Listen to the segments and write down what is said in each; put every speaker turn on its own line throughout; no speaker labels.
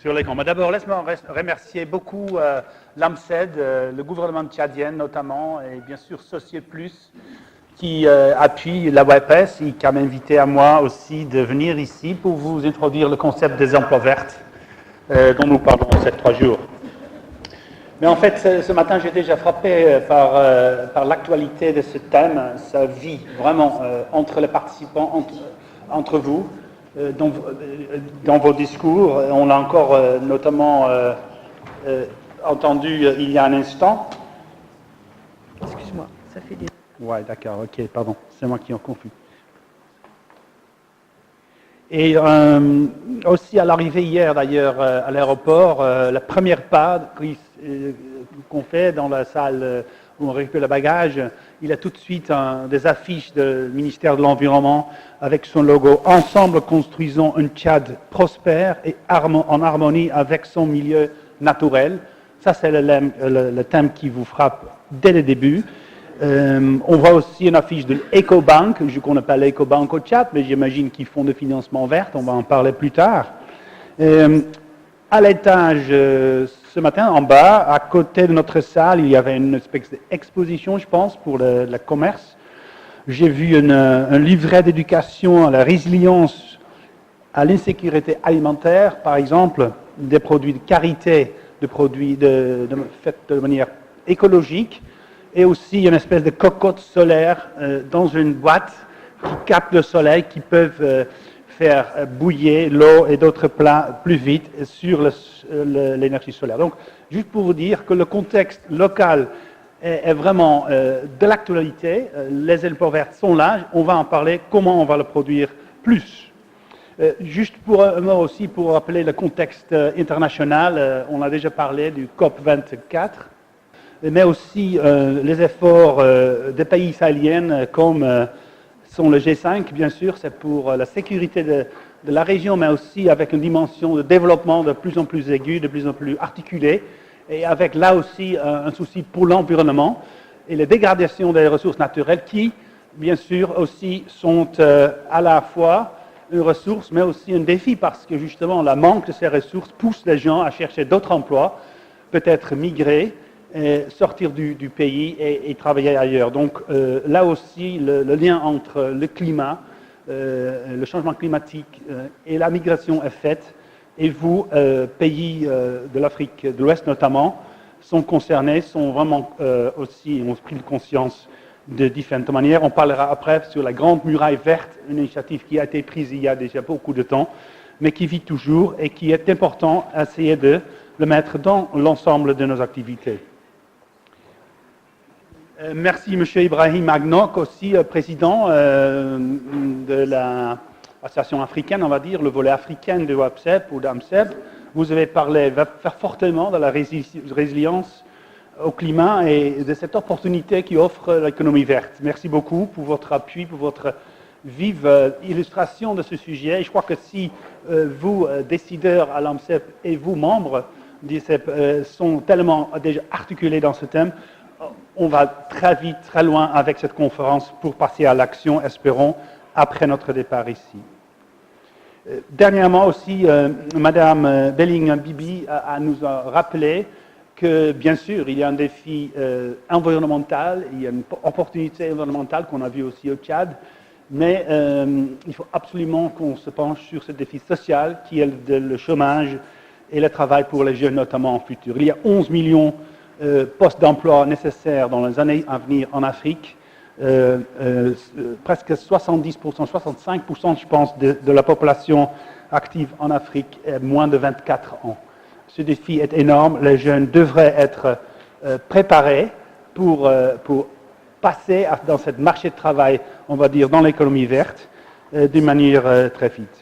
sur l'écran. Mais d'abord, laisse-moi remercier beaucoup l'AMCED, le gouvernement tchadien notamment, et bien sûr Société Plus, qui appuie la WebS et qui m'a invité à moi aussi de venir ici pour vous introduire le concept des emplois verts dont nous parlons ces 3 jours. Mais en fait, ce matin, j'ai déjà frappé par l'actualité de ce thème. Ça vit vraiment entre les participants, entre vous, dans vos discours. On l'a encore notamment entendu il y a un instant.
Excuse-moi, ça fait des...
Ouais, d'accord, ok, pardon, c'est moi qui en confus. Et aussi à l'arrivée hier d'ailleurs à l'aéroport, la première pas qu'on fait dans la salle où on récupère le bagage, il a tout de suite des affiches du ministère de l'Environnement avec son logo « Ensemble construisons un Tchad prospère et en harmonie avec son milieu naturel ». Ça c'est le thème qui vous frappe dès le début. On voit aussi une affiche de l'EcoBank, je ne connais pas l'EcoBank au Tchad, mais j'imagine qu'ils font des financements verts, on va en parler plus tard. À l'étage, ce matin, en bas, à côté de notre salle, il y avait une espèce d'exposition, je pense, pour le commerce. J'ai vu un livret d'éducation à la résilience, à l'insécurité alimentaire, par exemple, des produits de qualité, des produits faits de manière écologique, et aussi une espèce de cocotte solaire dans une boîte qui capte le soleil, qui peuvent faire bouillir l'eau et d'autres plats plus vite sur l'énergie solaire. Donc, juste pour vous dire que le contexte local est vraiment de l'actualité. Les emplois verts sont là. On va en parler, comment on va le produire plus. Juste pour un mot aussi, pour rappeler le contexte international, on a déjà parlé du COP24, mais aussi les efforts des pays sahéliens comme sont le G5, bien sûr, c'est pour la sécurité de la région, mais aussi avec une dimension de développement de plus en plus aiguë, de plus en plus articulée, et avec là aussi un souci pour l'environnement et la dégradation des ressources naturelles qui, bien sûr, aussi sont à la fois une ressource, mais aussi un défi, parce que justement, le manque de ces ressources pousse les gens à chercher d'autres emplois, peut-être migrer, sortir du pays et travailler ailleurs. Donc là aussi, le lien entre le climat, le changement climatique et la migration est fait. Et vous, pays de l'Afrique de l'Ouest notamment, sont concernés, sont vraiment aussi, ont pris conscience de différentes manières. On parlera après sur la Grande Muraille Verte, une initiative qui a été prise il y a déjà beaucoup de temps, mais qui vit toujours et qui est important à essayer de le mettre dans l'ensemble de nos activités. Merci M. Ibrahim Magnok, aussi président de l'Association africaine, on va dire, le volet africain de WAPSEP ou d'AMCEP. Vous avez parlé fortement de la résilience au climat et de cette opportunité qu'offre l'économie verte. Merci beaucoup pour votre appui, pour votre vive illustration de ce sujet. Et je crois que si vous, décideurs à l'AMCEP, et vous, membres d'ICEP, sont tellement déjà articulés dans ce thème, on va très vite, très loin avec cette conférence pour passer à l'action, espérons, après notre départ ici. Dernièrement aussi, Madame Bellingham-Bibi nous a rappelé que, bien sûr, il y a un défi environnemental, il y a une opportunité environnementale qu'on a vue aussi au Tchad, mais il faut absolument qu'on se penche sur ce défi social qui est le chômage et le travail pour les jeunes, notamment en futur. Il y a 11 millions postes d'emploi nécessaires dans les années à venir en Afrique. Presque 70%, 65% je pense de la population active en Afrique est moins de 24 ans. Ce défi est énorme. Les jeunes devraient être préparés pour passer dans ce marché de travail, on va dire, dans l'économie verte, d'une manière très vite.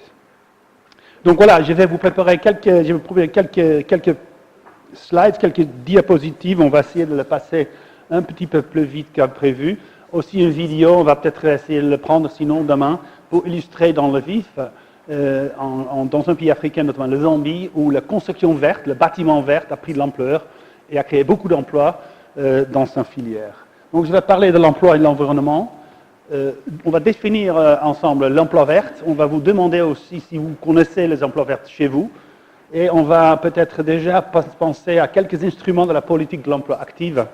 Donc voilà, je vais vous préparer quelques slides, quelques diapositives. On va essayer de le passer un petit peu plus vite que prévu. Aussi une vidéo, on va peut-être essayer de le prendre sinon demain pour illustrer dans le vif, dans un pays africain, notamment le Zambie, où la construction verte, le bâtiment vert a pris de l'ampleur et a créé beaucoup d'emplois dans sa filière. Donc je vais parler de l'emploi et de l'environnement. On va définir ensemble l'emploi vert. On va vous demander aussi si vous connaissez les emplois verts chez vous. Et on va peut-être déjà penser à quelques instruments de la politique de l'emploi active,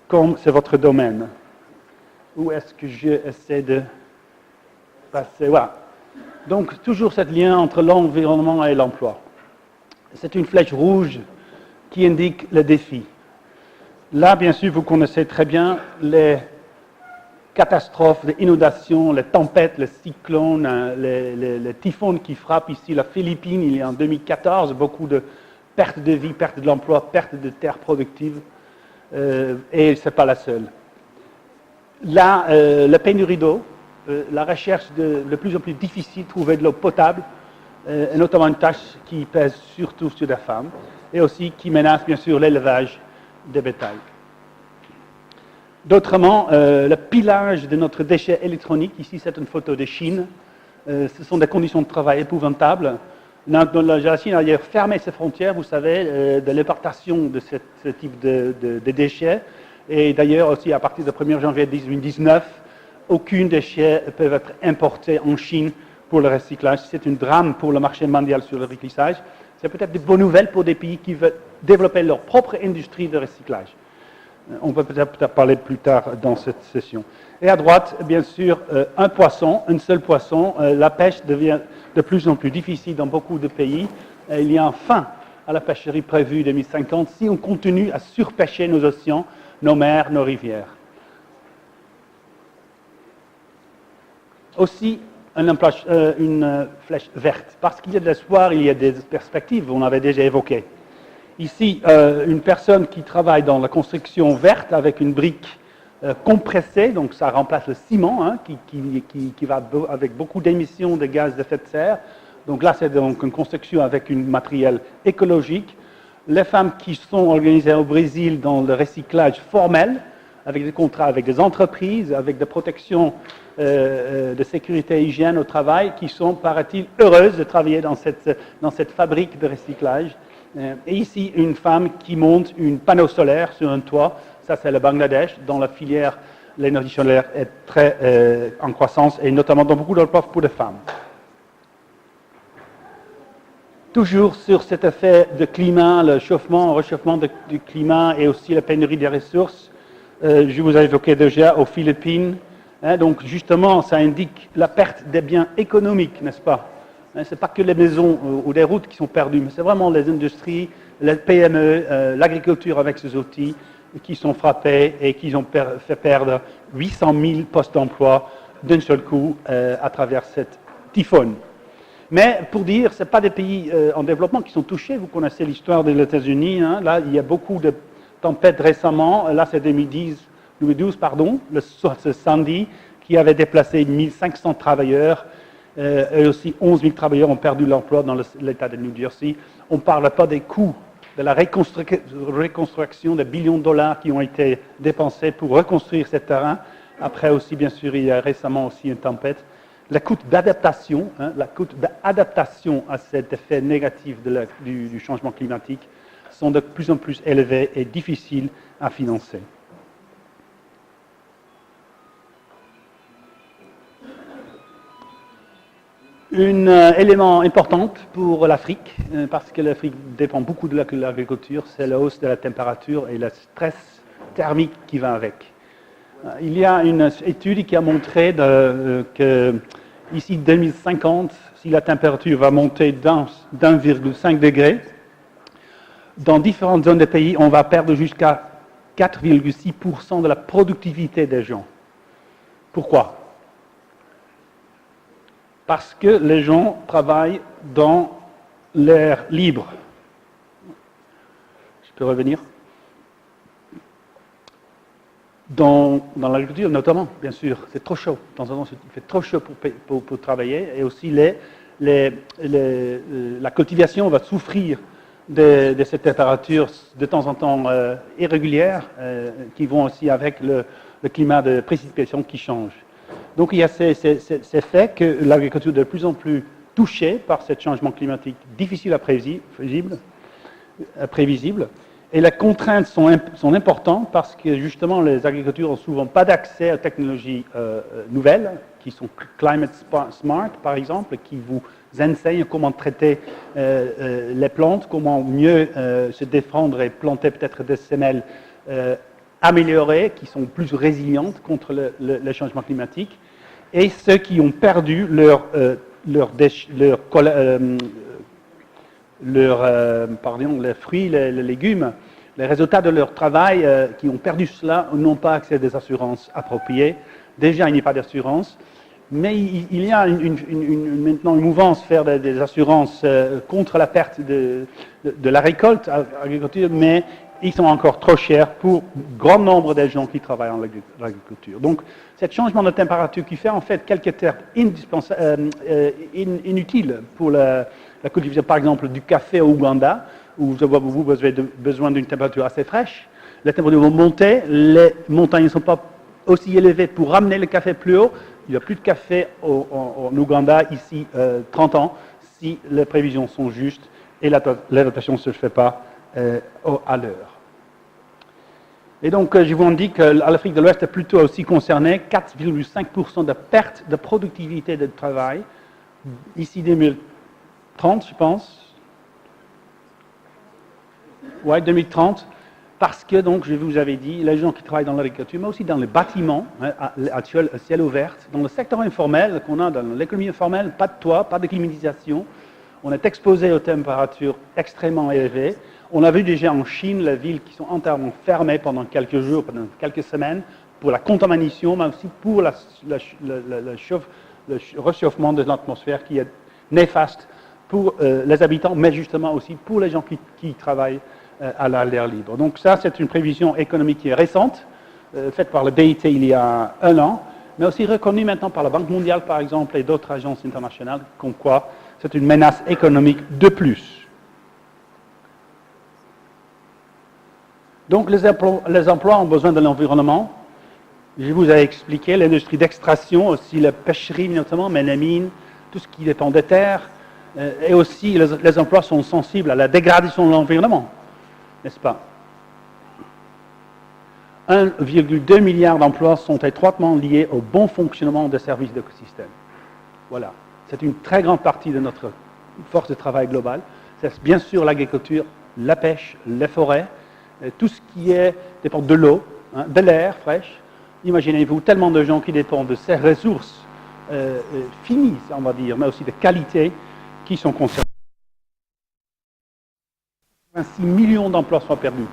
comme c'est votre domaine. Où est-ce que j'essaie de passer? Voilà. Donc, toujours ce lien entre l'environnement et l'emploi. C'est une flèche rouge qui indique le défi. Là, bien sûr, vous connaissez très bien les catastrophes, les inondations, les tempêtes, les cyclones, les typhons qui frappent ici la Philippines. Il y a en 2014 beaucoup de pertes de vie, pertes de l'emploi, pertes de terres productives. Et ce n'est pas la seule. Là, la pénurie d'eau, la recherche de plus en plus difficile de trouver de l'eau potable, est notamment une tâche qui pèse surtout sur les femmes, et aussi qui menace bien sûr l'élevage des bétails. D'autrement, le pilage de notre déchet électronique, ici c'est une photo de Chine, ce sont des conditions de travail épouvantables. La Chine a d'ailleurs fermé ses frontières, vous savez, de l'importation de ce type de déchets, et d'ailleurs aussi à partir du 1er janvier 2019, aucun déchet ne peut être importé en Chine pour le recyclage. C'est un drame pour le marché mondial sur le recyclage. C'est peut-être des bonnes nouvelles pour des pays qui veulent développer leur propre industrie de recyclage. On peut peut-être parler plus tard dans cette session. Et à droite, bien sûr, un seul poisson. La pêche devient de plus en plus difficile dans beaucoup de pays. Il y a un fin à la pêcherie prévue 2050 si on continue à surpêcher nos océans, nos mers, nos rivières. Aussi, une flèche verte, parce qu'il y a de l'espoir, il y a des perspectives, on avait déjà évoqué. Ici, une personne qui travaille dans la construction verte avec une brique compressée, donc ça remplace le ciment, hein, qui va avec beaucoup d'émissions de gaz d'effet de serre. Donc là, c'est donc une construction avec un matériel écologique. Les femmes qui sont organisées au Brésil dans le recyclage formel, avec des contrats avec des entreprises, avec des protections de sécurité et hygiène au travail, qui sont, paraît-il, heureuses de travailler dans cette fabrique de recyclage. Et ici, une femme qui monte un panneau solaire sur un toit. Ça, c'est le Bangladesh, dont la filière, l'énergie solaire, est très en croissance, et notamment dans beaucoup d'emplois pour les femmes. Toujours sur cet effet de climat, le réchauffement du climat et aussi la pénurie des ressources, je vous ai évoqué déjà aux Philippines. Hein, donc justement, ça indique la perte des biens économiques, n'est-ce pas? Hein, ce n'est pas que les maisons ou les routes qui sont perdues, mais c'est vraiment les industries, les PME, l'agriculture avec ses outils qui sont frappés et qui ont fait perdre 800 000 postes d'emploi d'un seul coup à travers cette typhon. Mais pour dire, ce n'est pas des pays en développement qui sont touchés. Vous connaissez l'histoire des États-Unis. Hein. Là, il y a beaucoup de tempêtes récemment. Là, c'est 2012, ce Sandy, qui avait déplacé 1500 travailleurs. Et aussi 11 000 travailleurs ont perdu l'emploi dans l'État de New Jersey. On ne parle pas des coûts de la reconstruction des billions de dollars qui ont été dépensés pour reconstruire ces terrains. Après aussi, bien sûr, il y a récemment aussi une tempête. Le coût d'adaptation, à cet effet négatif du changement climatique sont de plus en plus élevés et difficiles à financer. Un élément important pour l'Afrique, parce que l'Afrique dépend beaucoup de l'agriculture, c'est la hausse de la température et le stress thermique qui va avec. Il y a une étude qui a montré que ici, 2050, si la température va monter d'1,5 degré, dans différentes zones du pays, on va perdre jusqu'à 4,6% de la productivité des gens. Pourquoi? Parce que les gens travaillent dans l'air libre. Je peux revenir? Dans l'agriculture, notamment, bien sûr, c'est trop chaud. De temps en temps, il fait trop chaud pour travailler. Et aussi, la cultivation va souffrir de cette température de temps en temps irrégulière, qui vont aussi avec le climat de précipitation qui change. Donc, il y a ces faits que l'agriculture est de plus en plus touchée par ce changement climatique difficile à prévisible. Et les contraintes sont importantes parce que justement les agricultures n'ont souvent pas d'accès aux technologies nouvelles qui sont Climate Smart, par exemple, qui vous enseignent comment traiter les plantes, comment mieux se défendre et planter peut-être des semelles améliorées, qui sont plus résilientes contre le changement climatique, et ceux qui ont perdu les fruits, les légumes, les résultats de leur travail, qui ont perdu cela, n'ont pas accès à des assurances appropriées. Déjà, il n'y a pas d'assurance, mais il y a maintenant une mouvance vers des assurances contre la perte de la récolte agriculture, mais ils sont encore trop chers pour grand nombre des gens qui travaillent en agriculture. Donc, ce changement de température qui fait en fait quelques terres inutiles pour la cultivation, par exemple, du café au Ouganda, où vous avez besoin d'une température assez fraîche. Les températures vont monter, les montagnes ne sont pas aussi élevées pour ramener le café plus haut. Il n'y a plus de café en Ouganda ici 30 ans si les prévisions sont justes et l'adaptation ne se fait pas à l'heure. Et donc, je vous indique que l'Afrique de l'Ouest est plutôt aussi concernée, 4,5% de perte de productivité de travail, ici 2030, je pense. Oui, 2030, parce que, donc, je vous avais dit, les gens qui travaillent dans l'agriculture, mais aussi dans les bâtiments, actuels, ciel ouvert, dans le secteur informel qu'on a, dans l'économie informelle, pas de toit, pas de climatisation, on est exposé aux températures extrêmement élevées. On a vu déjà en Chine les villes qui sont entièrement fermées pendant quelques jours, pendant quelques semaines, pour la contamination, mais aussi pour le réchauffement de l'atmosphère qui est néfaste pour les habitants, mais justement aussi pour les gens qui travaillent à l'air libre. Donc ça, c'est une prévision économique qui est récente, faite par le BIT il y a 1 an, mais aussi reconnue maintenant par la Banque mondiale, par exemple, et d'autres agences internationales, comme quoi c'est une menace économique de plus. Donc, les emplois ont besoin de l'environnement. Je vous ai expliqué l'industrie d'extraction, aussi la pêcherie notamment, mais les mines, tout ce qui dépend des terres. Et aussi, les emplois sont sensibles à la dégradation de l'environnement, n'est-ce pas? 1,2 milliard d'emplois sont étroitement liés au bon fonctionnement des services d'écosystème. Voilà. C'est une très grande partie de notre force de travail globale. C'est bien sûr l'agriculture, la pêche, les forêts, tout ce qui dépend de l'eau, de l'air fraîche. Imaginez-vous tellement de gens qui dépendent de ces ressources finies, on va dire, mais aussi de qualité, qui sont concernés. 6 millions d'emplois sont perdus.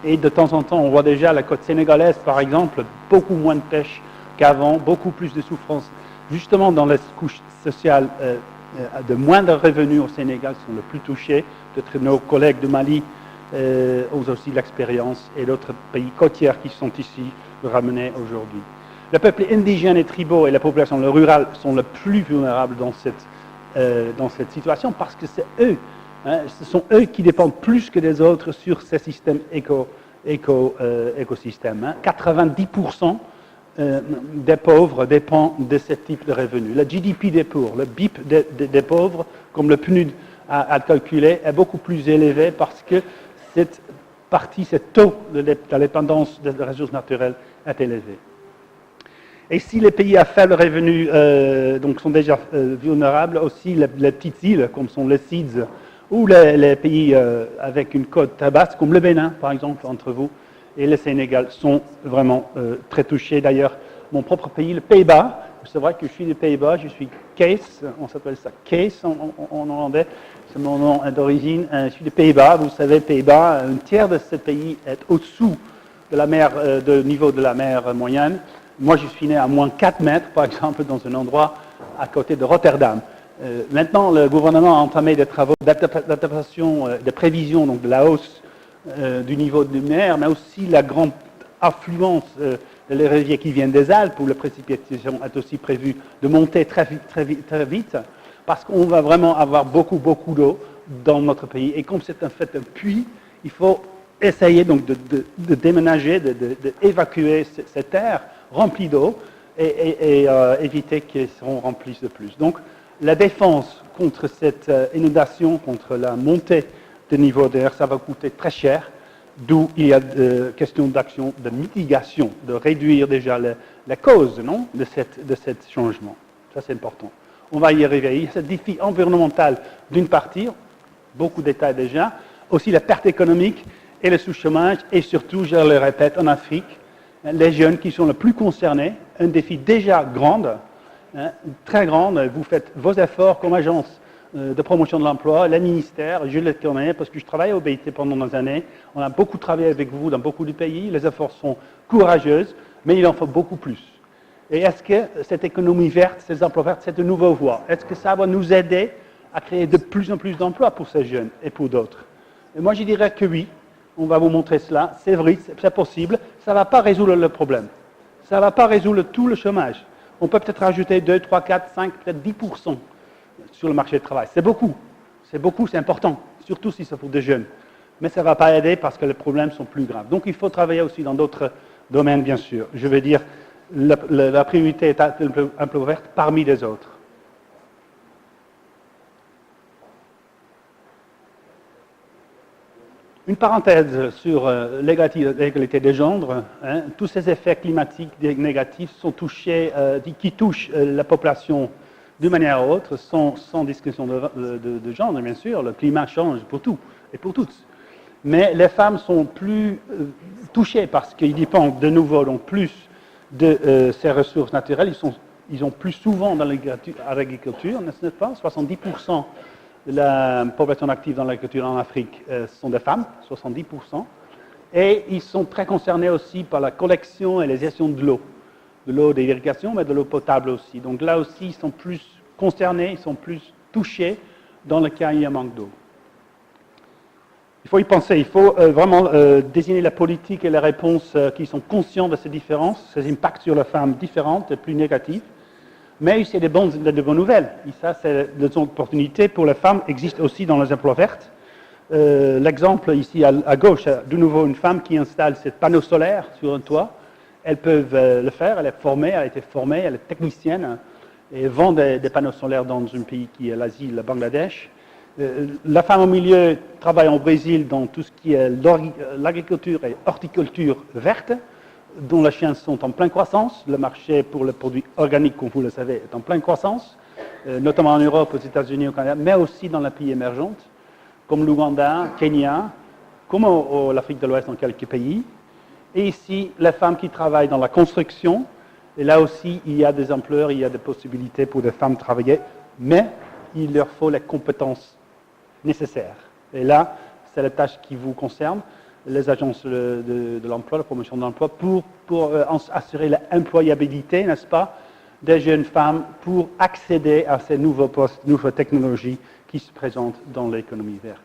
Et de temps en temps, on voit déjà la côte sénégalaise, par exemple, beaucoup moins de pêche qu'avant, beaucoup plus de souffrance, justement dans les couches sociales de moindre revenus au Sénégal, qui sont les plus touchés. Peut-être nos collègues de Mali ont aussi l'expérience, et d'autres pays côtiers qui sont ici ramenés aujourd'hui. Les peuples indigènes et tribaux et la population rurale sont les plus vulnérables dans cette situation, parce que c'est eux, ce sont eux qui dépendent plus que les autres sur ces systèmes écosystèmes. 90% des pauvres dépendent de ce type de revenus. Le GDP des pauvres, le BIP des pauvres, comme le PNUD a calculé, est beaucoup plus élevé parce que cette partie, ce taux de la dépendance des ressources naturelles est élevé. Et si les pays à faible revenu donc sont déjà vulnérables, aussi les petites îles, comme sont les CIDS, ou les pays avec une côte très basse, comme le Bénin, par exemple, entre vous, et le Sénégal, sont vraiment très touchés. D'ailleurs, mon propre pays, le Pays-Bas, c'est vrai que je suis des Pays-Bas, je suis Kees, on s'appelle ça Kees en hollandais, c'est mon nom d'origine. Je suis des Pays-Bas, vous savez, Pays-Bas, un tiers de ce pays est au-dessous de la mer, de niveau de la mer moyenne. Moi, je suis né à moins 4 mètres, par exemple, dans un endroit à côté de Rotterdam. Maintenant, le gouvernement a entamé des travaux d'adaptation, de prévision, donc de la hausse du niveau de mer, mais aussi la grande affluence des rivières qui viennent des Alpes, où la précipitation est aussi prévue de monter très vite, parce qu'on va vraiment avoir beaucoup d'eau dans notre pays. Et comme c'est en fait un puits, il faut essayer donc de déménager, d'évacuer ces terres remplies d'eau et éviter qu'elles seront remplies de plus. Donc, la défense contre cette inondation, contre la montée de niveau d'air, ça va coûter très cher. D'où il y a question d'action de mitigation, de réduire déjà la cause non, de ce changement. Ça, c'est important. On va y arriver. Il y a ce défi environnemental d'une partie, beaucoup d'États déjà, aussi la perte économique et le sous-chômage, et surtout, je le répète, en Afrique, les jeunes qui sont les plus concernés, un défi déjà grand, très grand. Vous faites vos efforts comme agence de promotion de l'emploi, les ministères, je les connais parce que je travaille au BIT pendant des années. On a beaucoup travaillé avec vous dans beaucoup de pays. Les efforts sont courageux, mais il en faut beaucoup plus. Et est-ce que cette économie verte, ces emplois verts, cette nouvelle voie, est-ce que ça va nous aider à créer de plus en plus d'emplois pour ces jeunes et pour d'autres? Et moi, je dirais que oui. On va vous montrer cela. C'est vrai, c'est possible. Ça ne va pas résoudre le problème. Ça ne va pas résoudre tout le chômage. On peut peut-être rajouter 2, 3, 4, 5, peut-être 10% sur le marché du travail. C'est beaucoup, c'est important, surtout si c'est pour des jeunes. Mais ça ne va pas aider parce que les problèmes sont plus graves. Donc il faut travailler aussi dans d'autres domaines, bien sûr. Je veux dire, la priorité est l'emploi vert parmi les autres. Une parenthèse sur l'égalité des genres. Tous ces effets climatiques négatifs sont touchés, qui touchent la population d'une manière ou autre, sans discussion de genre, bien sûr. Le climat change pour tout et pour toutes. Mais les femmes sont plus touchées parce qu'ils dépendent de nouveau donc plus de ces ressources naturelles. Ils ont plus souvent dans l'agriculture, n'est-ce pas? 70% de la population active dans l'agriculture en Afrique sont des femmes, 70%. Et ils sont très concernés aussi par la collection et la gestion de l'eau d'irrigation, mais de l'eau potable aussi. Donc là aussi, ils sont plus concernés, ils sont plus touchés dans le cas où il y a un manque d'eau. Il faut y penser, il faut vraiment désigner la politique et les réponses qui sont conscientes de ces différences, ces impacts sur les femmes différentes et plus négatifs. Mais c'est de bonnes nouvelles. Et ça, c'est des opportunités pour les femmes existent aussi dans les emplois verts. L'exemple ici à gauche, de nouveau une femme qui installe ses panneaux solaires sur un toit. Elles peuvent le faire, elle est formée, elle a été formée, elle est technicienne et vend des panneaux solaires dans un pays qui est l'Asie, le Bangladesh. La femme au milieu travaille au Brésil dans tout ce qui est l'agriculture et horticulture verte, dont les chiens sont en pleine croissance. Le marché pour les produits organiques, comme vous le savez, est en pleine croissance, notamment en Europe, aux États-Unis, au Canada, mais aussi dans les pays émergents, comme l'Ouganda, Kenya, comme l'Afrique de l'Ouest dans quelques pays. Et ici, les femmes qui travaillent dans la construction, et là aussi, il y a des emplois, il y a des possibilités pour les femmes de travailler, mais il leur faut les compétences nécessaires. Et là, c'est la tâche qui vous concerne, les agences de l'emploi, la promotion de l'emploi, pour assurer l'employabilité, n'est-ce pas, des jeunes femmes pour accéder à ces nouveaux postes, nouvelles technologies qui se présentent dans l'économie verte.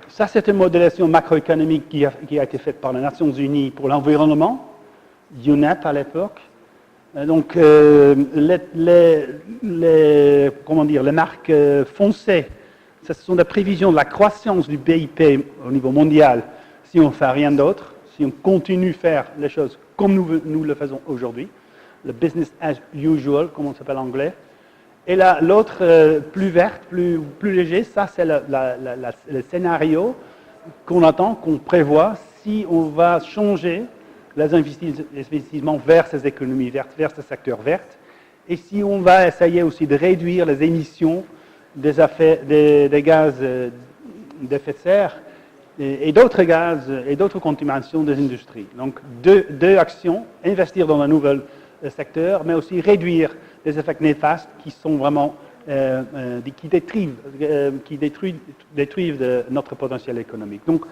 Ça, c'est une modélisation macroéconomique qui a été faite par les Nations Unies pour l'environnement, UNEP à l'époque. Donc, les marques foncées, ce sont des prévisions de la croissance du BIP au niveau mondial si on ne fait rien d'autre, si on continue à faire les choses comme nous le faisons aujourd'hui, le business as usual, comme on s'appelle en anglais. Et là, l'autre, plus verte, plus léger, ça c'est le scénario qu'on attend, qu'on prévoit si on va changer les investissements vers ces économies vertes, vers ce secteur vert, et si on va essayer aussi de réduire les émissions des gaz d'effet de serre et d'autres gaz et d'autres contaminations des industries. Donc, deux actions, investir dans un nouvel secteur, mais aussi réduire les effets néfastes qui sont vraiment qui détruisent notre potentiel économique. Donc,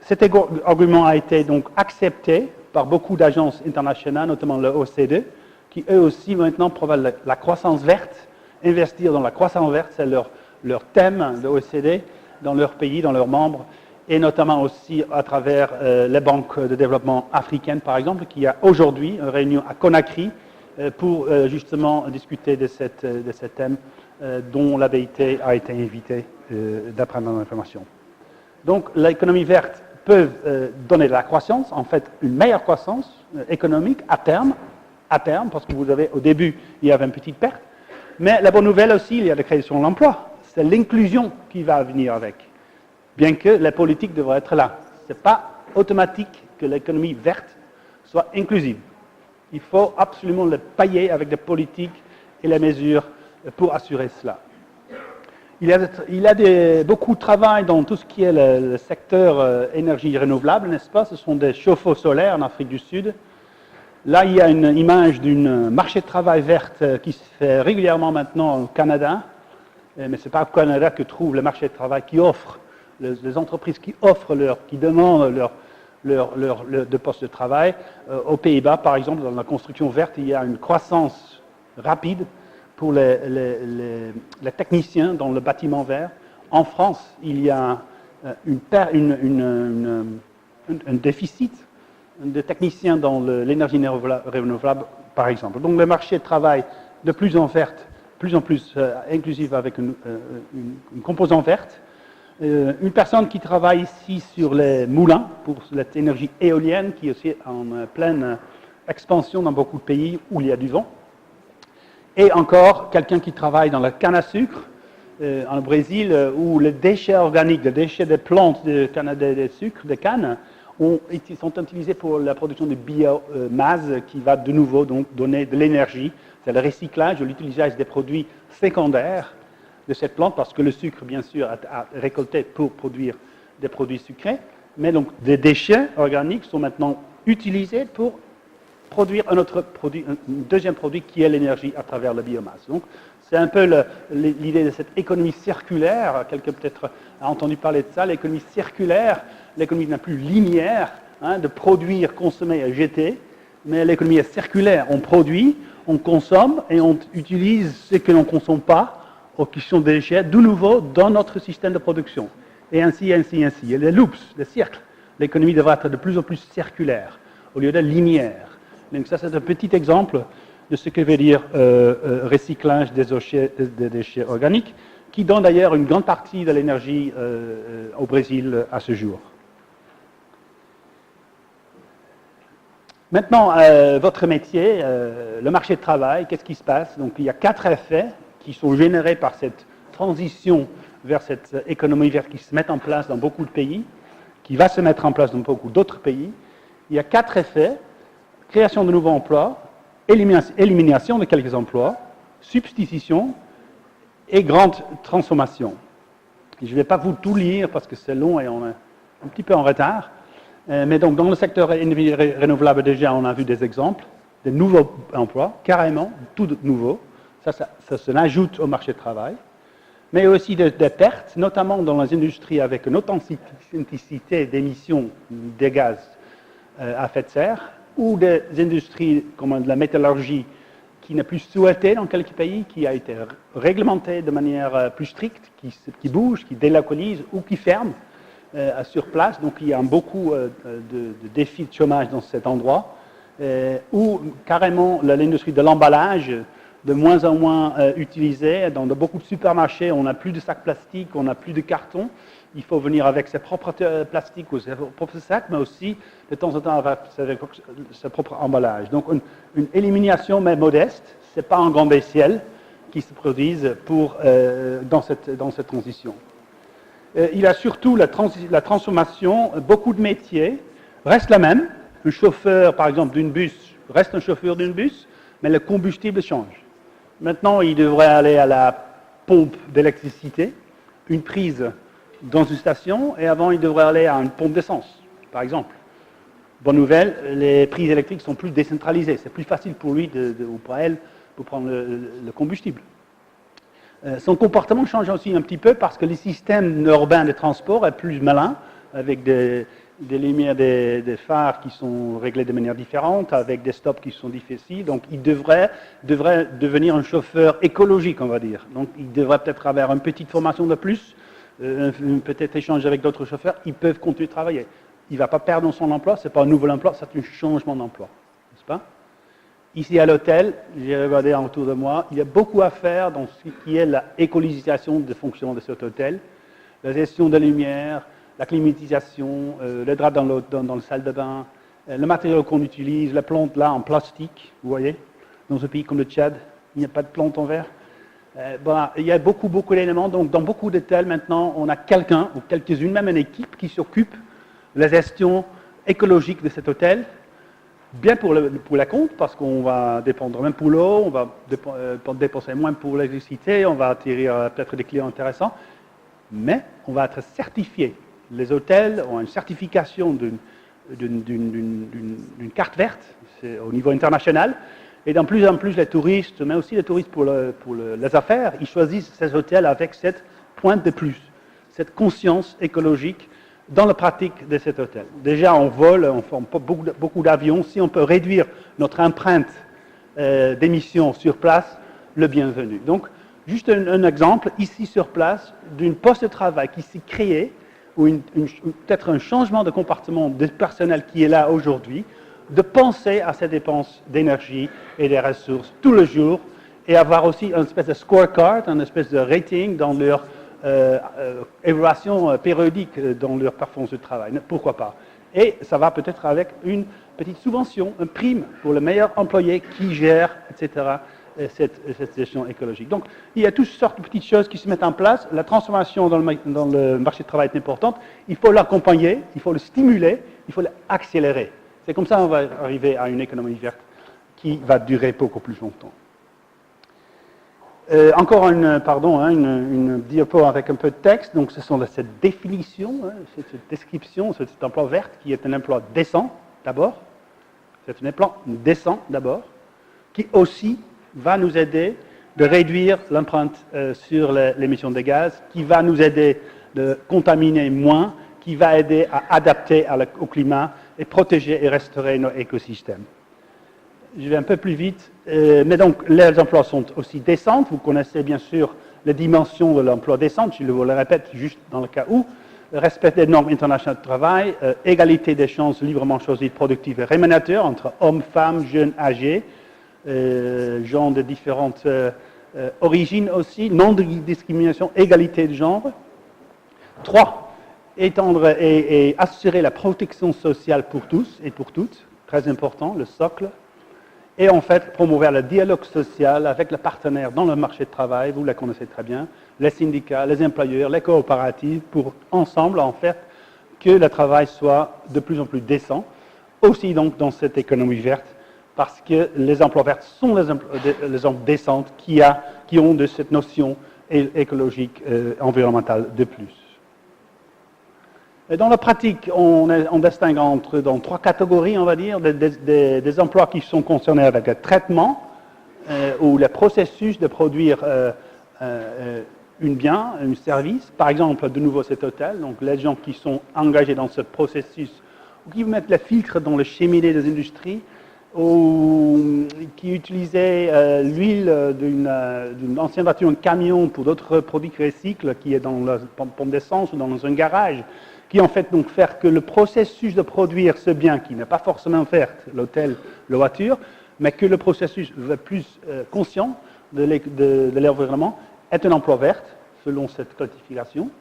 cet argument a été donc accepté par beaucoup d'agences internationales, notamment l'OCDE, qui eux aussi maintenant prouvent la croissance verte. Investir dans la croissance verte, c'est leur thème de l'OCDE dans leur pays, dans leurs membres, et notamment aussi à travers les banques de développement africaines, par exemple, qui a aujourd'hui une réunion à Conakry pour justement discuter de ce thème dont la BIT a été invitée d'après mon information. Donc l'économie verte peut donner de la croissance, en fait une meilleure croissance économique à terme, parce que vous avez au début il y avait une petite perte, Mais la bonne nouvelle aussi, il y a la création d'emplois. C'est l'inclusion qui va venir avec. Bien que la politique devrait être là. Ce n'est pas automatique que l'économie verte soit inclusive. Il faut absolument le pailler avec des politiques et les mesures pour assurer cela. Il y a beaucoup de travail dans tout ce qui est le secteur énergie renouvelable, n'est-ce pas? Ce sont des chauffe-eau solaires en Afrique du Sud. Là, il y a une image d'un marché de travail verte qui se fait régulièrement maintenant au Canada. Mais ce n'est pas au Canada que trouve le marché de travail qui offre, les entreprises qui offrent qui demandent de postes de travail. Aux Pays-Bas, par exemple, dans la construction verte, il y a une croissance rapide pour les techniciens dans le bâtiment vert. En France, il y a un déficit de techniciens dans l'énergie renouvelable, par exemple. Donc le marché de travail de plus en plus inclusif avec une composante verte. Une personne qui travaille ici sur les moulins pour cette énergie éolienne qui est aussi en pleine expansion dans beaucoup de pays où il y a du vent. Et encore, quelqu'un qui travaille dans la canne à sucre, en Brésil, où les déchets organiques, les déchets des plantes de sucre, de canne, sont utilisés pour la production de biomasse qui va de nouveau donc donner de l'énergie. C'est le recyclage ou l'utilisation des produits secondaires de cette plante, parce que le sucre, bien sûr, a récolté pour produire des produits sucrés, mais donc des déchets organiques sont maintenant utilisés pour produire un autre produit, un deuxième produit qui est l'énergie à travers la biomasse. Donc, c'est un peu l'idée de cette économie circulaire. Quelqu'un peut-être a entendu parler de ça. L'économie circulaire, l'économie n'est plus linéaire, de produire, consommer et jeter, mais l'économie est circulaire. On produit, on consomme et on utilise ce que l'on ne consomme pas, ou qui sont des déchets, de nouveau dans notre système de production. Et ainsi, ainsi, ainsi. Et les loops, les cercles. L'économie devra être de plus en plus circulaire, au lieu de linéaire. Donc ça, c'est un petit exemple de ce que veut dire recyclage des déchets organiques, qui donne d'ailleurs une grande partie de l'énergie au Brésil à ce jour. Maintenant, votre métier, le marché de travail, qu'est-ce qui se passe? Donc, il y a 4 effets qui sont générés par cette transition vers cette économie verte qui se met en place dans beaucoup de pays, qui va se mettre en place dans beaucoup d'autres pays. Il y a 4 effets: création de nouveaux emplois, élimination de quelques emplois, substitution et grande transformation. Je ne vais pas vous tout lire parce que c'est long et on est un petit peu en retard. Mais donc, dans le secteur énergie renouvelable, déjà, on a vu des exemples, de nouveaux emplois, carrément, tout nouveau. Ça se ajoute au marché du travail. Mais aussi des pertes, notamment dans les industries avec une authenticité d'émissions de gaz à effet de serre, ou des industries comme la métallurgie qui n'est plus souhaitée dans quelques pays, qui a été réglementée de manière plus stricte, qui bouge, qui délocalise ou qui ferme sur place. Donc il y a beaucoup de défis de chômage dans cet endroit, ou carrément l'industrie de l'emballage, de moins en moins utilisée. Dans beaucoup de supermarchés, on n'a plus de sacs plastiques, on n'a plus de carton. Il faut venir avec ses propres plastiques ou ses propres sacs, mais aussi, de temps en temps, avec ses propres emballages. Donc, une élimination, mais modeste. Ce n'est pas un grand bestiel qui se produise dans cette transition. Il y a surtout la transformation. Beaucoup de métiers restent la même. Un chauffeur, par exemple, d'une bus, reste un chauffeur d'une bus, mais le combustible change. Maintenant, il devrait aller à la pompe d'électricité, une prise dans une station, et avant, il devrait aller à une pompe d'essence, par exemple. Bonne nouvelle, les prises électriques sont plus décentralisées. C'est plus facile pour lui ou pour elle pour prendre le combustible. Son comportement change aussi un petit peu parce que le système urbain de transport est plus malin, avec des lumières, des phares qui sont réglés de manière différente, avec des stops qui sont difficiles. Donc, il devrait devenir un chauffeur écologique, on va dire. Donc, il devrait peut-être avoir une petite formation de plus, peut-être échanger avec d'autres chauffeurs. Ils peuvent continuer de travailler. Il ne va pas perdre son emploi, ce n'est pas un nouvel emploi, c'est un changement d'emploi. N'est-ce pas? Ici à l'hôtel, j'ai regardé autour de moi, il y a beaucoup à faire dans ce qui est l'écologisation des fonctionnements de cet hôtel, la gestion des lumières, la climatisation, les draps dans la salle de bain, le matériel qu'on utilise, les plantes là en plastique, vous voyez, dans un pays comme le Tchad, il n'y a pas de plantes en verre. Voilà, il y a beaucoup d'éléments. Donc, dans beaucoup d'hôtels, maintenant, on a quelqu'un ou quelques-unes, même une équipe qui s'occupe de la gestion écologique de cet hôtel. Bien pour la compte, parce qu'on va dépendre même pour l'eau, on va dépenser moins pour l'électricité, on va attirer peut-être des clients intéressants, mais on va être certifié. Les hôtels ont une certification d'une carte verte, c'est au niveau international, et de plus en plus les touristes, mais aussi les touristes pour les affaires, ils choisissent ces hôtels avec cette pointe de plus, cette conscience écologique dans la pratique de cet hôtel. Déjà, on vole, on forme beaucoup d'avions. Si on peut réduire notre empreinte d'émissions sur place, le bienvenu. Donc, juste un exemple, ici sur place, d'une poste de travail qui s'est créé, ou peut-être un changement de comportement du personnel qui est là aujourd'hui, de penser à ces dépenses d'énergie et des ressources tous les jours, et avoir aussi une espèce de scorecard, une espèce de rating dans leur évaluation périodique dans leur performance de travail. Pourquoi pas? Et ça va peut-être avec une petite subvention, une prime pour le meilleur employé qui gère, etc., cette gestion écologique. Donc, il y a toutes sortes de petites choses qui se mettent en place. La transformation dans le marché du travail est importante. Il faut l'accompagner, il faut le stimuler, il faut l'accélérer. C'est comme ça qu'on va arriver à une économie verte qui va durer beaucoup plus longtemps. Encore une diapo avec un peu de texte. Donc, ce sont cette définition, cette description, cet emploi vert qui est un emploi décent d'abord. C'est un emploi décent d'abord, qui aussi va nous aider de réduire l'empreinte sur l'émission de gaz, qui va nous aider de contaminer moins, qui va aider à adapter au climat et protéger et restaurer nos écosystèmes. Je vais un peu plus vite, mais donc les emplois sont aussi décents. Vous connaissez bien sûr les dimensions de l'emploi décent, je vous le répète juste dans le cas où. Le respect des normes internationales de travail, égalité des chances librement choisies, productives et rémunérateurs entre hommes, femmes, jeunes, âgés, gens de différentes origines aussi, non-discrimination, égalité de genre. 3. Étendre et assurer la protection sociale pour tous et pour toutes, très important, le socle. Et en fait, promouvoir le dialogue social avec les partenaires dans le marché du travail, vous la connaissez très bien, les syndicats, les employeurs, les coopératives, pour ensemble, en fait, que le travail soit de plus en plus décent, aussi donc dans cette économie verte, parce que les emplois verts sont les emplois décents qui ont de cette notion écologique, environnementale de plus. Et dans la pratique, on distingue dans 3 catégories, on va dire, des emplois qui sont concernés avec le traitement ou le processus de produire un bien, un service. Par exemple, de nouveau cet hôtel, donc les gens qui sont engagés dans ce processus, ou qui mettent les filtres dans les cheminées des industries, ou qui utilisaient l'huile d'une ancienne voiture, un camion pour d'autres produits qui recyclent, qui est dans la pompe d'essence ou dans un garage, qui en fait donc faire que le processus de produire ce bien, qui n'est pas forcément vert, l'hôtel, la voiture, mais que le processus plus conscient de l'environnement, est un emploi vert, selon cette classification.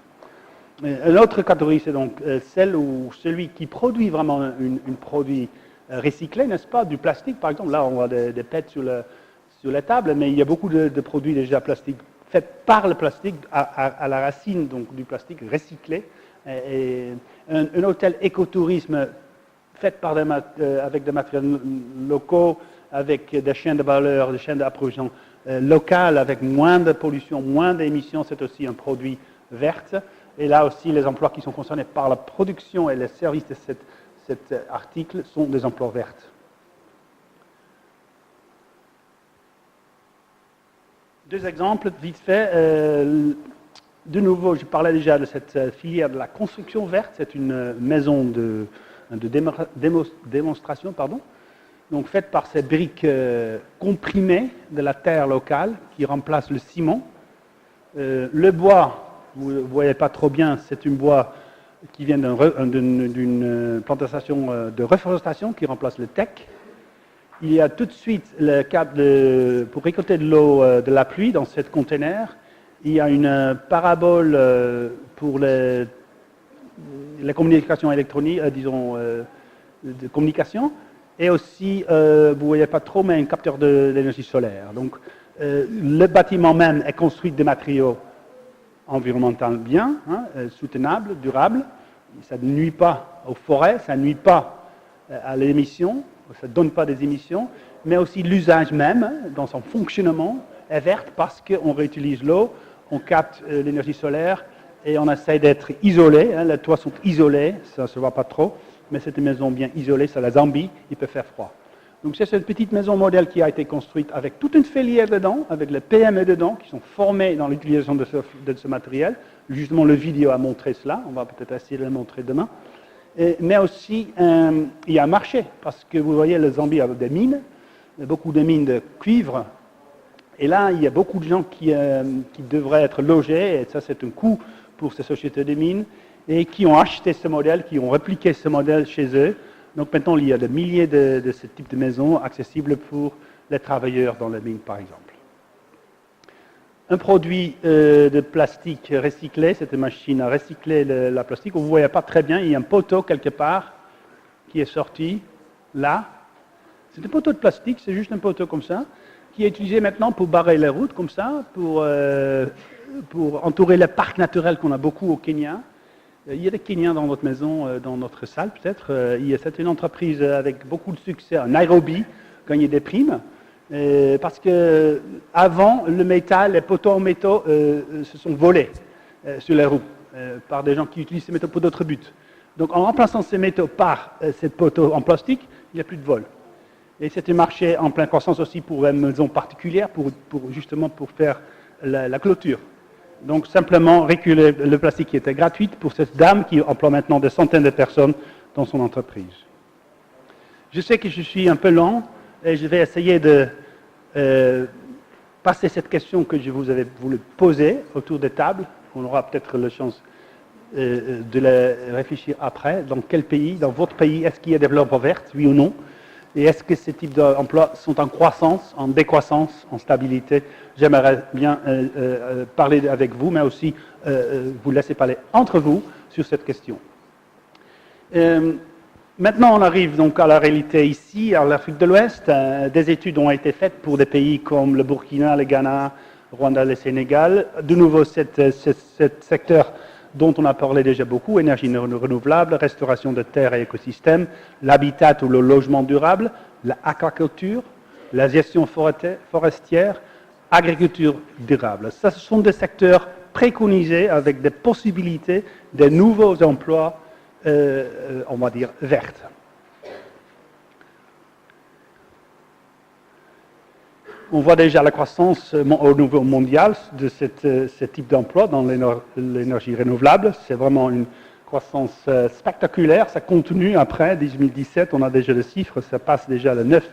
Une autre catégorie, c'est donc celle ou celui qui produit vraiment un produit recyclé, n'est-ce pas, du plastique, par exemple. Là, on voit des PET sur la table, mais il y a beaucoup de produits déjà plastiques faits par le plastique, à la racine donc, du plastique recyclé. Et un hôtel écotourisme fait avec des matériaux locaux, avec des chaînes de valeur, des chaînes d'approvisionnement locales, avec moins de pollution, moins d'émissions, c'est aussi un produit vert. Et là aussi, les emplois qui sont concernés par la production et les services de cet article sont des emplois verts. Deux exemples, vite fait. De nouveau, je parlais déjà de cette filière de la construction verte. C'est une maison de démonstration, donc faite par ces briques comprimées de la terre locale qui remplacent le ciment. Le bois, vous ne voyez pas trop bien, c'est un bois qui vient d'une plantation de reforestation qui remplace le teck. Il y a tout de suite le câble pour récolter de l'eau de la pluie dans ce conteneur. Il y a une parabole pour les communications électroniques, de communication, et aussi, vous ne voyez pas trop, mais un capteur d'énergie solaire. Donc, Le bâtiment même est construit de matériaux environnementaux bien, soutenables, durables. Ça ne nuit pas aux forêts, ça ne nuit pas à l'émission, ça ne donne pas des émissions, mais aussi l'usage même, dans son fonctionnement, est verte parce qu'on réutilise l'eau, on capte l'énergie solaire et on essaie d'être isolé. Les toits sont isolés, ça ne se voit pas trop, mais c'est une maison bien isolée, c'est la Zambie, il peut faire froid. Donc c'est cette petite maison modèle qui a été construite avec toute une filière dedans, avec les PME dedans, qui sont formés dans l'utilisation de ce matériel. Justement, le vidéo a montré cela, on va peut-être essayer de le montrer demain. Mais aussi, il y a un marché, parce que vous voyez, la Zambie a des mines, beaucoup de mines de cuivre, et là, il y a beaucoup de gens qui devraient être logés, et ça c'est un coût pour ces sociétés de mines, et qui ont acheté ce modèle, qui ont répliqué ce modèle chez eux. Donc maintenant, il y a des milliers de ce type de maisons accessibles pour les travailleurs dans les mines, par exemple. Un produit de plastique recyclé, c'est une machine à recycler la plastique. Vous ne voyez pas très bien, il y a un poteau quelque part qui est sorti là. C'est un poteau de plastique, c'est juste un poteau comme ça, qui est utilisé maintenant pour barrer les routes comme ça, pour entourer les parcs naturels qu'on a beaucoup au Kenya. Il y a des Kenyans dans votre maison, dans notre salle peut-être. C'est une entreprise avec beaucoup de succès à Nairobi, gagné des primes. Parce que avant, le métal, les poteaux en métaux se sont volés sur les roues par des gens qui utilisent ces métaux pour d'autres buts. Donc en remplaçant ces métaux par ces poteaux en plastique, il n'y a plus de vol. Et c'est un marché en pleine croissance aussi pour les maisons particulières, justement pour faire la clôture. Donc simplement reculer le plastique qui était gratuit pour cette dame qui emploie maintenant des centaines de personnes dans son entreprise. Je sais que je suis un peu lent et je vais essayer de passer cette question que je vous avais voulu poser autour des tables. On aura peut-être la chance de la réfléchir après. Dans quel pays, dans votre pays, est-ce qu'il y a des développements verts, oui ou non? Et est-ce que ces types d'emplois sont en croissance, en décroissance, en stabilité? J'aimerais bien parler avec vous, mais aussi vous laisser parler entre vous sur cette question. Maintenant, on arrive donc à la réalité ici, à l'Afrique de l'Ouest. Des études ont été faites pour des pays comme le Burkina, le Ghana, le Rwanda, le Sénégal. De nouveau, ce secteur dont on a parlé déjà beaucoup, énergie renouvelable, restauration de terres et écosystèmes, l'habitat ou le logement durable, l'aquaculture, la gestion forestière, agriculture durable. Ça, ce sont des secteurs préconisés avec des possibilités, de nouveaux emplois, on va dire, verts. On voit déjà la croissance au niveau mondial de ce type d'emploi dans l'énergie renouvelable. C'est vraiment une croissance spectaculaire. Ça continue après 2017. On a déjà les chiffres. Ça passe déjà les 9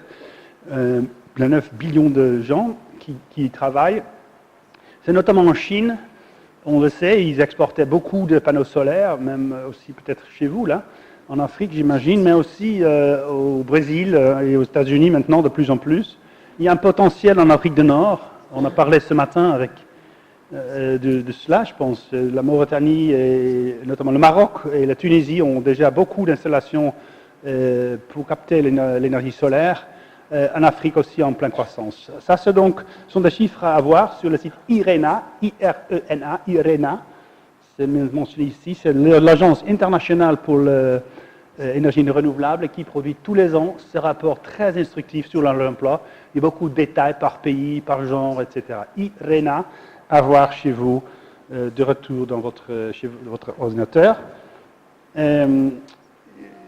billions de gens qui y travaillent. C'est notamment en Chine. On le sait, ils exportaient beaucoup de panneaux solaires, même aussi peut-être chez vous, là, en Afrique, j'imagine, mais aussi au Brésil et aux États-Unis maintenant de plus en plus. Il y a un potentiel en Afrique du Nord. On a parlé ce matin avec de cela, je pense. La Mauritanie, et notamment le Maroc et la Tunisie ont déjà beaucoup d'installations pour capter l'énergie solaire. En Afrique aussi en pleine croissance. Ça, sont des chiffres à avoir sur le site IRENA, I-R-E-N-A, IRENA. C'est mentionné ici. C'est l'Agence internationale pour l'énergie renouvelable qui produit tous les ans ce rapport très instructif sur l'emploi. Il y a beaucoup de détails par pays, par genre, etc. IRENA, à voir chez vous, de retour dans chez votre ordinateur.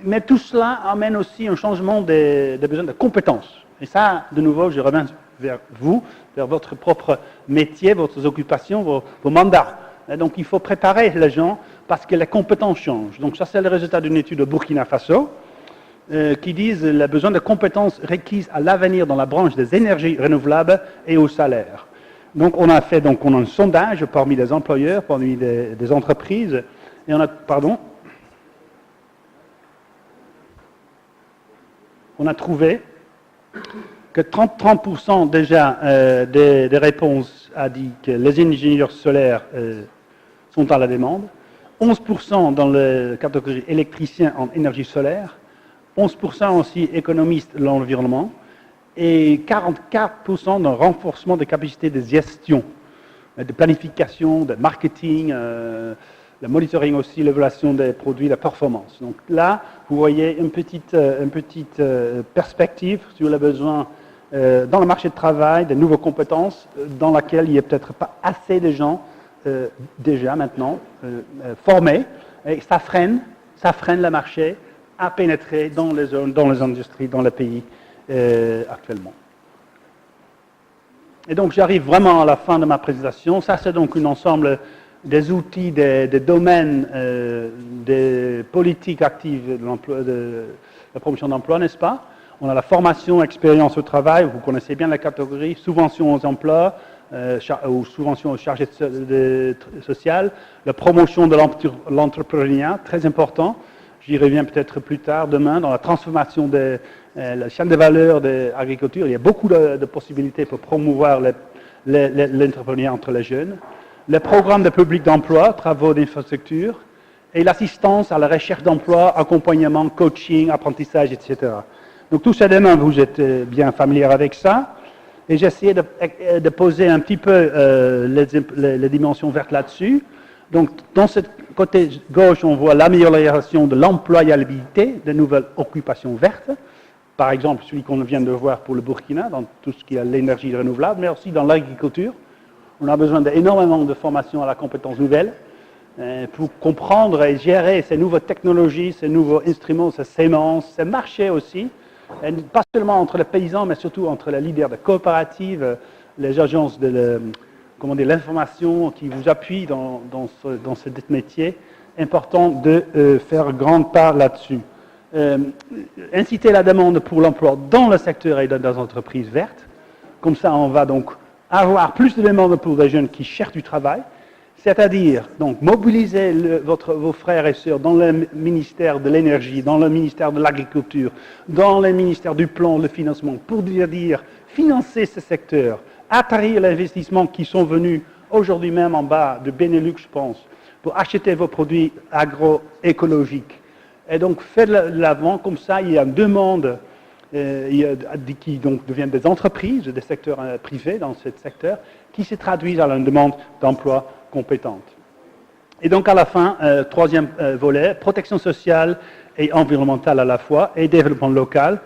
Mais tout cela amène aussi un changement des besoins de compétences. Et ça, de nouveau, je reviens vers vous, vers votre propre métier, vos occupations, vos mandats. Et donc, il faut préparer les gens parce que les compétences changent. Donc, ça, c'est le résultat d'une étude au Burkina Faso qui disent le besoin de compétences requises à l'avenir dans la branche des énergies renouvelables et au salaire. Donc, on a un sondage parmi les employeurs, parmi des entreprises, et on a trouvé que 30% déjà des réponses a dit que les ingénieurs solaires sont à la demande, 11% dans la catégorie électricien en énergie solaire, 11% aussi économistes de l'environnement, et 44% de renforcement des capacités de gestion, de planification, de marketing, le monitoring aussi, l'évaluation des produits, la performance. Donc là, vous voyez une petite perspective sur les besoins dans le marché de travail, des nouvelles compétences, dans laquelle il n'y a peut-être pas assez de gens déjà maintenant formés, et ça freine le marché à pénétrer dans les zones, dans les industries, dans les pays actuellement. Et donc j'arrive vraiment à la fin de ma présentation. Ça c'est donc un ensemble des outils, des domaines, des politiques actives de la promotion d'emploi, n'est-ce pas? On a la formation, expérience au travail, vous connaissez bien la catégorie, subvention aux emplois, ou subvention aux chargés sociales, la promotion de l'entrepreneuriat, très important. J'y reviens peut-être plus tard, demain, dans la transformation de la chaîne de valeur de l'agriculture. Il y a beaucoup de possibilités pour promouvoir l'entrepreneuriat entre les jeunes. Le programme de public d'emploi, travaux d'infrastructure, et l'assistance à la recherche d'emploi, accompagnement, coaching, apprentissage, etc. Donc tout ça demain, vous êtes bien familier avec ça. Et j'ai essayé de poser un petit peu les dimensions vertes là-dessus. Donc, dans ce côté gauche, on voit l'amélioration de l'employabilité de nouvelles occupations vertes. Par exemple, celui qu'on vient de voir pour le Burkina, dans tout ce qui est l'énergie renouvelable, mais aussi dans l'agriculture. On a besoin d'énormément de formation à la compétence nouvelle pour comprendre et gérer ces nouvelles technologies, ces nouveaux instruments, ces sémences, ces marchés aussi. Et pas seulement entre les paysans, mais surtout entre les leaders de coopératives, les agences de l'information qui vous appuient dans ce métier. Important de faire grande part là-dessus. Inciter la demande pour l'emploi dans le secteur et dans les entreprises vertes. Comme ça, on va donc avoir plus de demandes pour les jeunes qui cherchent du travail. C'est-à-dire, donc, mobiliser vos frères et sœurs dans le ministère de l'énergie, dans le ministère de l'agriculture, dans le ministère du plan, le financement, pour dire financer ce secteur, atterrir les investissements qui sont venus aujourd'hui même en bas de Benelux, je pense, pour acheter vos produits agroécologiques. Et donc, faites l'avant, comme ça, il y a une demande qui donc deviennent des entreprises, des secteurs privés dans ce secteur, qui se traduisent à une demande d'emploi compétente. Et donc à la fin, troisième volet, protection sociale et environnementale à la fois, et développement local,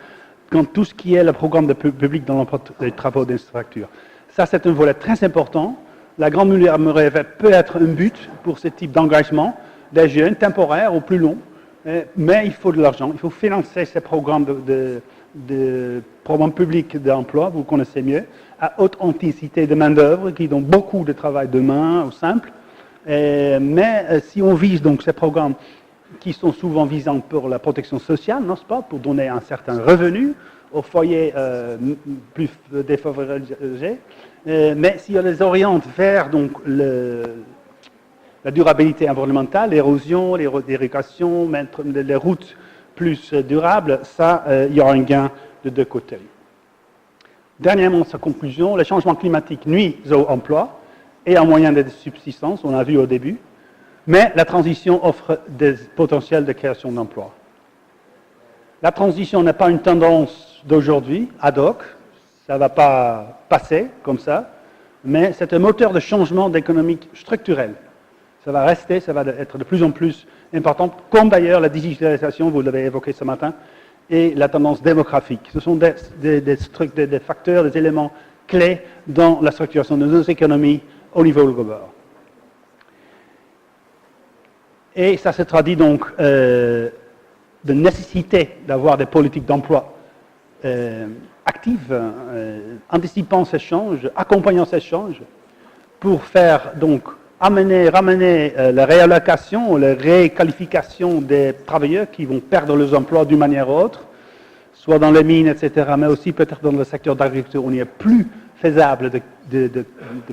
quand tout ce qui est le programme de public dans l'emploi des travaux d'infrastructure. Ça, c'est un volet très important. La grande mutuelle peut être un but pour ce type d'engagement, des jeunes, temporaires ou plus longs, mais il faut de l'argent, il faut financer ces programmes de programmes publics d'emploi, vous connaissez mieux, à haute intensité de main-d'œuvre, qui donnent beaucoup de travail de main ou simple. Mais si on vise donc ces programmes qui sont souvent visants pour la protection sociale, n'est-ce pas, pour donner un certain revenu aux foyers plus défavorisés, mais si on les oriente vers donc la durabilité environnementale, l'érosion, l'irrigation, mettre les routes plus durables, ça, il y aura un gain de deux côtés. Dernièrement, sa conclusion, le changement climatique nuit aux emplois et à moyen de subsistance, on l'a vu au début, mais la transition offre des potentiels de création d'emplois. La transition n'est pas une tendance d'aujourd'hui, ad hoc, ça ne va pas passer comme ça, mais c'est un moteur de changement économique structurel. Ça va rester, ça va être de plus en plus important, comme d'ailleurs la digitalisation, vous l'avez évoqué ce matin, et la tendance démographique. Ce sont des facteurs, des éléments clés dans la structuration de nos économies au niveau global. Et ça se traduit donc de nécessité d'avoir des politiques d'emploi actives, anticipant ces changes, accompagnant ces changes, pour faire donc ramener la réallocation, la réqualification des travailleurs qui vont perdre leurs emplois d'une manière ou autre, soit dans les mines, etc., mais aussi peut-être dans le secteur d'agriculture où il n'est plus faisable de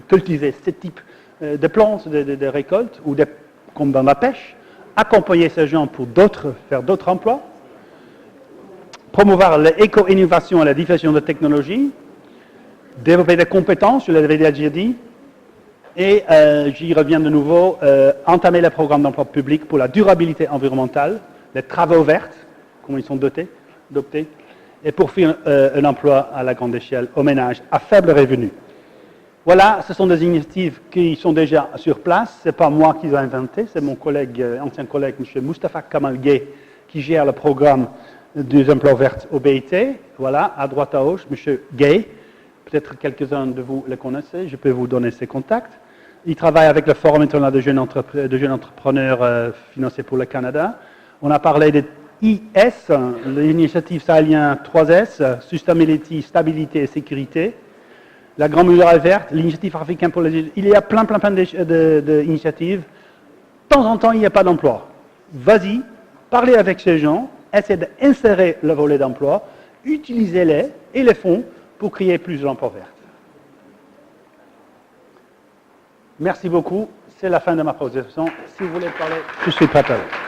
cultiver ce type de plantes, de récoltes, ou comme dans la pêche, accompagner ces gens pour faire d'autres emplois, promouvoir l'éco-innovation et la diffusion de technologies, développer des compétences, je l'avais déjà dit, et j'y reviens de nouveau, entamer les programmes d'emploi public pour la durabilité environnementale, les travaux verts, comment ils sont dotés, et pour faire un emploi à la grande échelle aux ménages à faible revenu. Voilà, ce sont des initiatives qui sont déjà sur place. Ce n'est pas moi qui les ai inventées, c'est mon collègue, ancien collègue, M. Moustapha Kamal Gay, qui gère le programme des emplois verts au BIT. Voilà, à droite à gauche, M. Gay. Peut-être quelques-uns de vous le connaissez, je peux vous donner ses contacts. Il travaille avec le Forum international de jeunes entrepreneurs financé pour le Canada. On a parlé de IS, l'initiative sahélienne 3S, Sustainability, Stabilité et Sécurité. La Grande Muraille Verte, l'initiative africaine pour les îles. Il y a plein d'initiatives. De temps en temps, il n'y a pas d'emploi. Vas-y, parlez avec ces gens, essayez d'insérer le volet d'emploi, utilisez-les et les fonds pour créer plus d'emplois verts. Merci beaucoup. C'est la fin de ma présentation. Si vous voulez parler, je suis prêt à vous.